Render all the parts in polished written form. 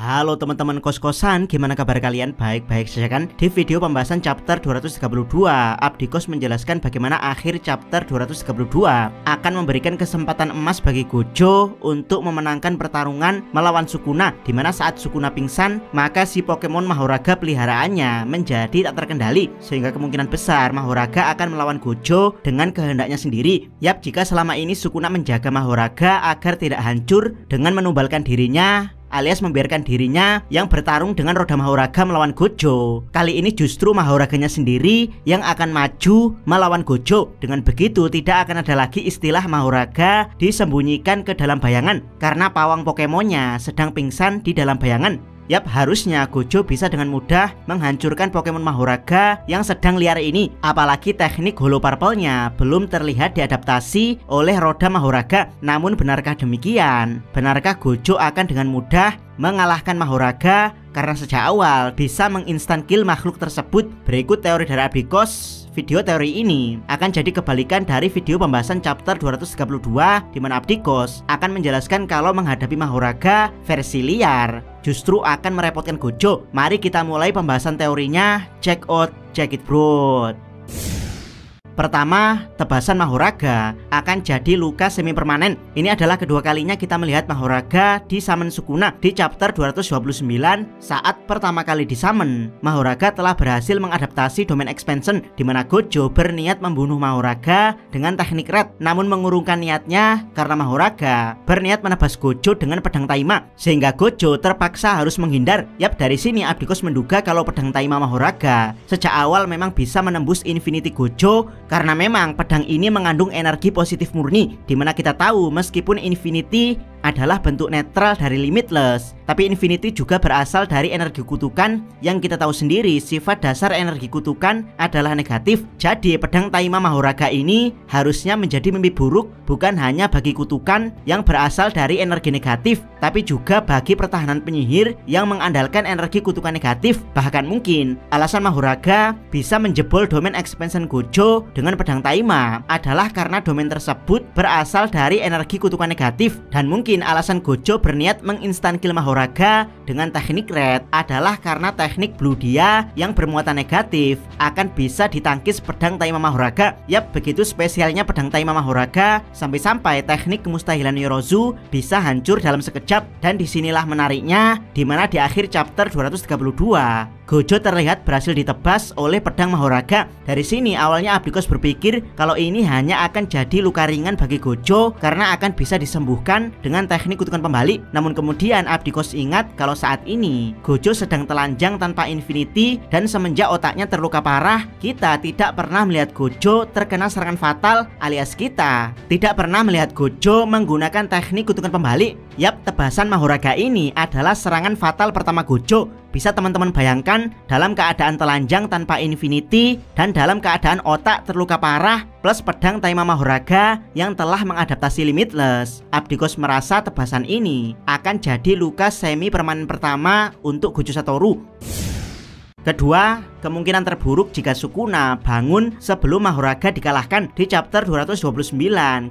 Halo teman-teman kos-kosan, gimana kabar kalian? Baik-baik saja kan? Di video pembahasan chapter 232, Abdikos menjelaskan bagaimana akhir chapter 232 akan memberikan kesempatan emas bagi Gojo untuk memenangkan pertarungan melawan Sukuna, dimana saat Sukuna pingsan, maka si Pokemon Mahoraga peliharaannya menjadi tak terkendali, sehingga kemungkinan besar Mahoraga akan melawan Gojo dengan kehendaknya sendiri. Yap, jika selama ini Sukuna menjaga Mahoraga agar tidak hancur dengan menumbalkan dirinya alias membiarkan dirinya yang bertarung dengan roda Mahoraga melawan Gojo, kali ini justru Mahoraganya sendiri yang akan maju melawan Gojo. Dengan begitu tidak akan ada lagi istilah Mahoraga disembunyikan ke dalam bayangan, karena pawang Pokemonnya sedang pingsan di dalam bayangan. Yap, harusnya Gojo bisa dengan mudah menghancurkan Pokemon Mahoraga yang sedang liar ini. Apalagi teknik Holo Purple-nya belum terlihat diadaptasi oleh roda Mahoraga. Namun benarkah demikian? Benarkah Gojo akan dengan mudah mengalahkan Mahoraga karena sejak awal bisa menginstan kill makhluk tersebut? Berikut teori dari Abdikos. Video teori ini akan jadi kebalikan dari video pembahasan chapter 232, di mana Abdikos akan menjelaskan kalau menghadapi Mahoraga versi liar justru akan merepotkan Gojo. Mari kita mulai pembahasan teorinya. Check out, check it bro. Pertama, tebasan Mahoraga akan jadi luka semi permanen. Ini adalah kedua kalinya kita melihat Mahoraga di summon Sukuna. Di chapter 229, saat pertama kali di summon, Mahoraga telah berhasil mengadaptasi domain expansion, di mana Gojo berniat membunuh Mahoraga dengan teknik red, namun mengurungkan niatnya karena Mahoraga berniat menebas Gojo dengan pedang Taima, sehingga Gojo terpaksa harus menghindar. Yap, dari sini Abdikos menduga kalau pedang Taima Mahoraga sejak awal memang bisa menembus Infinity Gojo, karena memang pedang ini mengandung energi positif murni, dimana kita tahu meskipun Infinity adalah bentuk netral dari Limitless, tapi Infinity juga berasal dari energi kutukan yang kita tahu sendiri sifat dasar energi kutukan adalah negatif. Jadi pedang Taima Mahoraga ini harusnya menjadi mimpi buruk bukan hanya bagi kutukan yang berasal dari energi negatif, tapi juga bagi pertahanan penyihir yang mengandalkan energi kutukan negatif. Bahkan mungkin alasan Mahoraga bisa menjebol domain expansion Gojo dengan pedang Taima adalah karena domain tersebut berasal dari energi kutukan negatif. Dan mungkin alasan Gojo berniat menginstan kill Mahoraga dengan teknik red adalah karena teknik Blue Dia yang bermuatan negatif akan bisa ditangkis pedang Taima Mahoraga. Yap, begitu spesialnya pedang Taima Mahoraga sampai-sampai teknik kemustahilan Yorozu bisa hancur dalam sekejap. Dan disinilah menariknya, dimana di akhir chapter 232 Gojo terlihat berhasil ditebas oleh pedang Mahoraga. Dari sini awalnya Abdikos berpikir kalau ini hanya akan jadi luka ringan bagi Gojo karena akan bisa disembuhkan dengan teknik kutukan pembalik. Namun kemudian Abdikos ingat kalau saat ini Gojo sedang telanjang tanpa Infinity, dan semenjak otaknya terluka parah, kita tidak pernah melihat Gojo terkena serangan fatal, alias kita tidak pernah melihat Gojo menggunakan teknik kutukan pembalik. Yap, tebasan Mahoraga ini adalah serangan fatal pertama Gojo. Bisa teman-teman bayangkan, dalam keadaan telanjang tanpa Infinity dan dalam keadaan otak terluka parah plus pedang Taima Mahoraga yang telah mengadaptasi Limitless, Abdikos merasa tebasan ini akan jadi luka semi permanen pertama untuk Gojo Satoru. Kedua, kemungkinan terburuk jika Sukuna bangun sebelum Mahoraga dikalahkan. Di chapter 229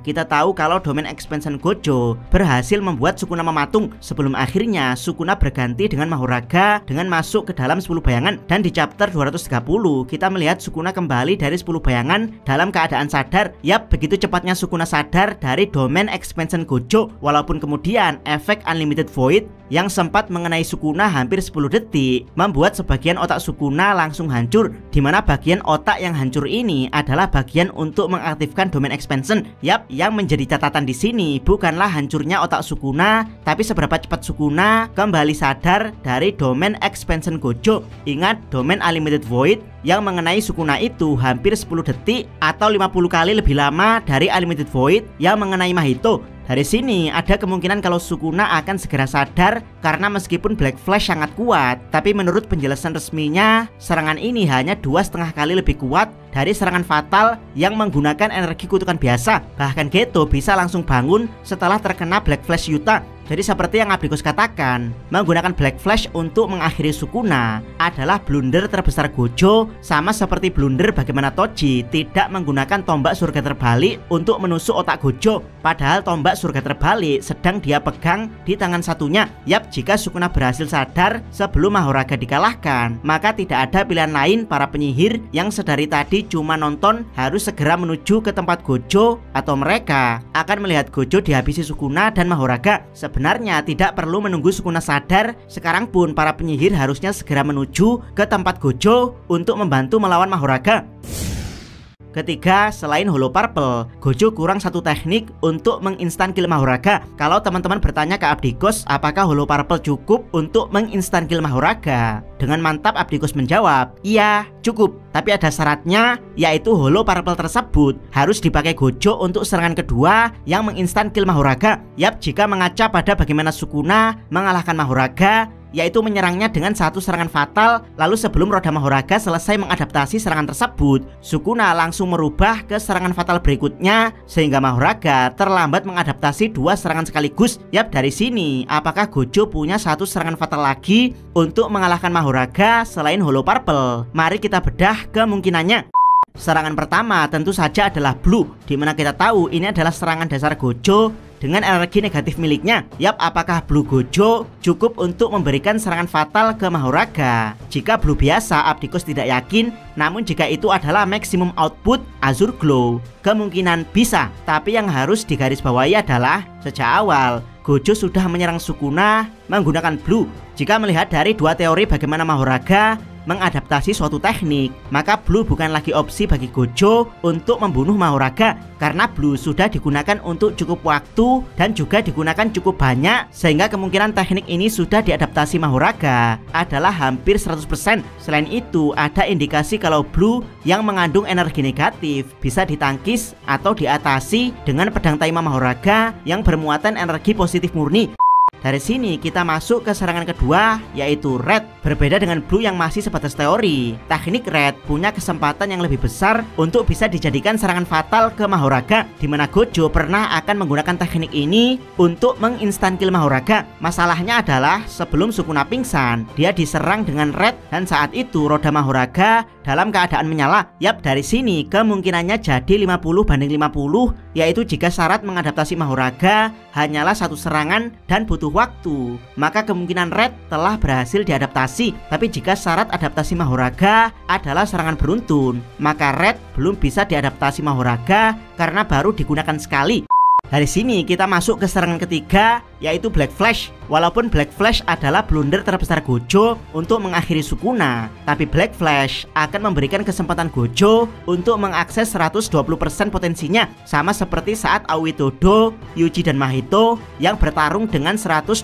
kita tahu kalau domain expansion Gojo berhasil membuat Sukuna mematung sebelum akhirnya Sukuna berganti dengan Mahoraga dengan masuk ke dalam 10 bayangan. Dan di chapter 230 kita melihat Sukuna kembali dari 10 bayangan dalam keadaan sadar. Yap, begitu cepatnya Sukuna sadar dari domain expansion Gojo, walaupun kemudian efek Unlimited Void yang sempat mengenai Sukuna hampir 10 detik membuat sebagian otak Sukuna langsung hancur, dimana bagian otak yang hancur ini adalah bagian untuk mengaktifkan domain expansion. Yap, yang menjadi catatan di sini bukanlah hancurnya otak Sukuna, tapi seberapa cepat Sukuna kembali sadar dari domain expansion Gojo. Ingat, domain Unlimited Void yang mengenai Sukuna itu hampir 10 detik atau 50 kali lebih lama dari Unlimited Void yang mengenai Mahito. Dari sini ada kemungkinan kalau Sukuna akan segera sadar, karena meskipun Black Flash sangat kuat, tapi menurut penjelasan resminya serangan ini hanya 2,5 kali lebih kuat dari serangan fatal yang menggunakan energi kutukan biasa. Bahkan Geto bisa langsung bangun setelah terkena Black Flash Yuta. Jadi seperti yang Abdikos katakan, menggunakan Black Flash untuk mengakhiri Sukuna adalah blunder terbesar Gojo, sama seperti blunder bagaimana Toji tidak menggunakan tombak surga terbalik untuk menusuk otak Gojo. Padahal tombak surga terbalik sedang dia pegang di tangan satunya. Yap, jika Sukuna berhasil sadar sebelum Mahoraga dikalahkan, maka tidak ada pilihan lain para penyihir yang sedari tadi cuma nonton harus segera menuju ke tempat Gojo, atau mereka akan melihat Gojo dihabisi Sukuna dan Mahoraga. Sebenarnya tidak perlu menunggu Sukuna sadar, sekarang pun para penyihir harusnya segera menuju ke tempat Gojo untuk membantu melawan Mahoraga. Ketiga, selain Holo Purple, Gojo kurang satu teknik untuk menginstan kill Mahoraga. Kalau teman-teman bertanya ke Abdikos apakah Holo Purple cukup untuk menginstan kill Mahoraga, dengan mantap Abdikos menjawab, iya cukup, tapi ada syaratnya, yaitu Holo Purple tersebut harus dipakai Gojo untuk serangan kedua yang menginstan kill Mahoraga. Yap, jika mengaca pada bagaimana Sukuna mengalahkan Mahoraga, yaitu menyerangnya dengan satu serangan fatal, lalu sebelum roda Mahoraga selesai mengadaptasi serangan tersebut, Sukuna langsung merubah ke serangan fatal berikutnya, sehingga Mahoraga terlambat mengadaptasi dua serangan sekaligus. Yap, dari sini apakah Gojo punya satu serangan fatal lagi untuk mengalahkan Mahoraga selain Holo Purple? Mari kita bedah kemungkinannya. Serangan pertama tentu saja adalah Blue, dimana kita tahu ini adalah serangan dasar Gojo dengan energi negatif miliknya. Yap, apakah Blue Gojo cukup untuk memberikan serangan fatal ke Mahoraga? Jika Blue biasa, Abdikos tidak yakin. Namun jika itu adalah maksimum output Azure Glow, kemungkinan bisa. Tapi yang harus digarisbawahi adalah sejak awal Gojo sudah menyerang Sukuna menggunakan Blue. Jika melihat dari dua teori bagaimana Mahoraga mengadaptasi suatu teknik, maka Blue bukan lagi opsi bagi Gojo untuk membunuh Mahoraga, karena Blue sudah digunakan untuk cukup waktu dan juga digunakan cukup banyak, sehingga kemungkinan teknik ini sudah diadaptasi Mahoraga adalah hampir 100%. Selain itu, ada indikasi kalau Blue yang mengandung energi negatif bisa ditangkis atau diatasi dengan pedang Taima Mahoraga yang bermuatan energi positif murni. Dari sini kita masuk ke serangan kedua, yaitu Red. Berbeda dengan Blue yang masih sebatas teori, teknik Red punya kesempatan yang lebih besar untuk bisa dijadikan serangan fatal ke Mahoraga, dimana Gojo pernah akan menggunakan teknik ini untuk menginstan kill Mahoraga. Masalahnya adalah sebelum Sukuna pingsan, dia diserang dengan Red, dan saat itu roda Mahoraga dalam keadaan menyala. Yap, dari sini kemungkinannya jadi 50-50, yaitu jika syarat mengadaptasi Mahoraga hanyalah satu serangan dan butuh waktu, maka kemungkinan Red telah berhasil diadaptasi. Tapi jika syarat adaptasi Mahoraga adalah serangan beruntun, maka Red belum bisa diadaptasi Mahoraga karena baru digunakan sekali. Dari sini kita masuk ke serangan ketiga, yaitu Black Flash. Walaupun Black Flash adalah blunder terbesar Gojo untuk mengakhiri Sukuna, tapi Black Flash akan memberikan kesempatan Gojo untuk mengakses 120% potensinya, sama seperti saat Aoi Todo, Yuji dan Mahito yang bertarung dengan 120%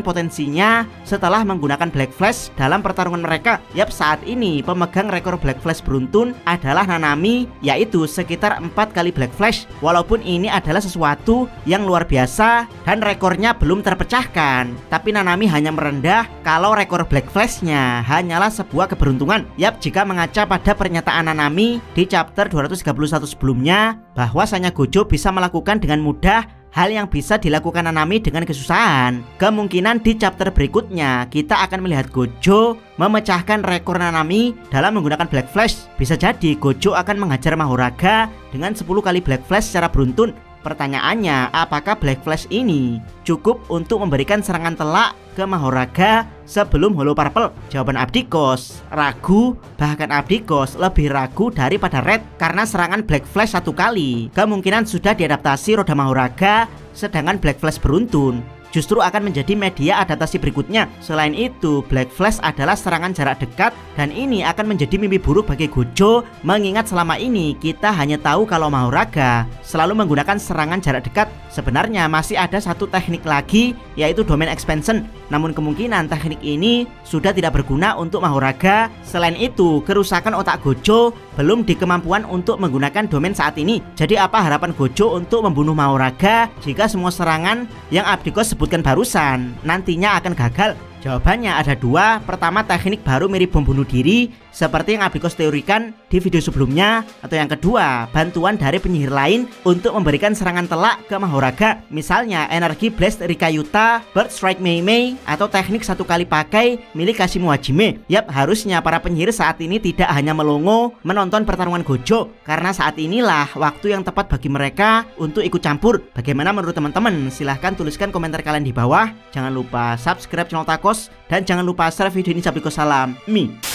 potensinya setelah menggunakan Black Flash dalam pertarungan mereka. Yap, saat ini pemegang rekor Black Flash beruntun adalah Nanami, yaitu sekitar 4 kali Black Flash. Walaupun ini adalah sesuatu yang luar biasa dan rekornya belum terpecahkan, tapi Nanami hanya merendah kalau rekor Black Flash-nya hanyalah sebuah keberuntungan. Yap, jika mengaca pada pernyataan Nanami di chapter 231 sebelumnya, bahwasanya Gojo bisa melakukan dengan mudah hal yang bisa dilakukan Nanami dengan kesusahan, kemungkinan di chapter berikutnya kita akan melihat Gojo memecahkan rekor Nanami dalam menggunakan Black Flash. Bisa jadi Gojo akan menghajar Mahoraga dengan 10 kali Black Flash secara beruntun. Pertanyaannya, apakah Black Flash ini cukup untuk memberikan serangan telak ke Mahoraga sebelum Holo Purple? Jawaban Abdikos ragu, bahkan Abdikos lebih ragu daripada Red, karena serangan Black Flash satu kali kemungkinan sudah diadaptasi roda Mahoraga, sedangkan Black Flash beruntun justru akan menjadi media adaptasi berikutnya. Selain itu, Black Flash adalah serangan jarak dekat, dan ini akan menjadi mimpi buruk bagi Gojo, mengingat selama ini kita hanya tahu kalau Mahoraga selalu menggunakan serangan jarak dekat. Sebenarnya masih ada satu teknik lagi, yaitu Domain Expansion. Namun kemungkinan teknik ini sudah tidak berguna untuk Mahoraga. Selain itu, kerusakan otak Gojo belum dikemampuan untuk menggunakan domain saat ini. Jadi apa harapan Gojo untuk membunuh Mahoraga jika semua serangan yang Abdikos sebutkan barusan nantinya akan gagal? Jawabannya ada dua. Pertama, teknik baru mirip bom bunuh diri seperti yang Abikos teorikan di video sebelumnya. Atau yang kedua, bantuan dari penyihir lain untuk memberikan serangan telak ke Mahoraga. Misalnya energi Blast Rikayuta, Bird Strike Mei Mei, atau teknik satu kali pakai milik Kashimu Hajime. Yap, harusnya para penyihir saat ini tidak hanya melongo menonton pertarungan Gojo, karena saat inilah waktu yang tepat bagi mereka untuk ikut campur. Bagaimana menurut teman-teman? Silahkan tuliskan komentar kalian di bawah. Jangan lupa subscribe channel Takos dan jangan lupa share video ini. Abikos salam Mi.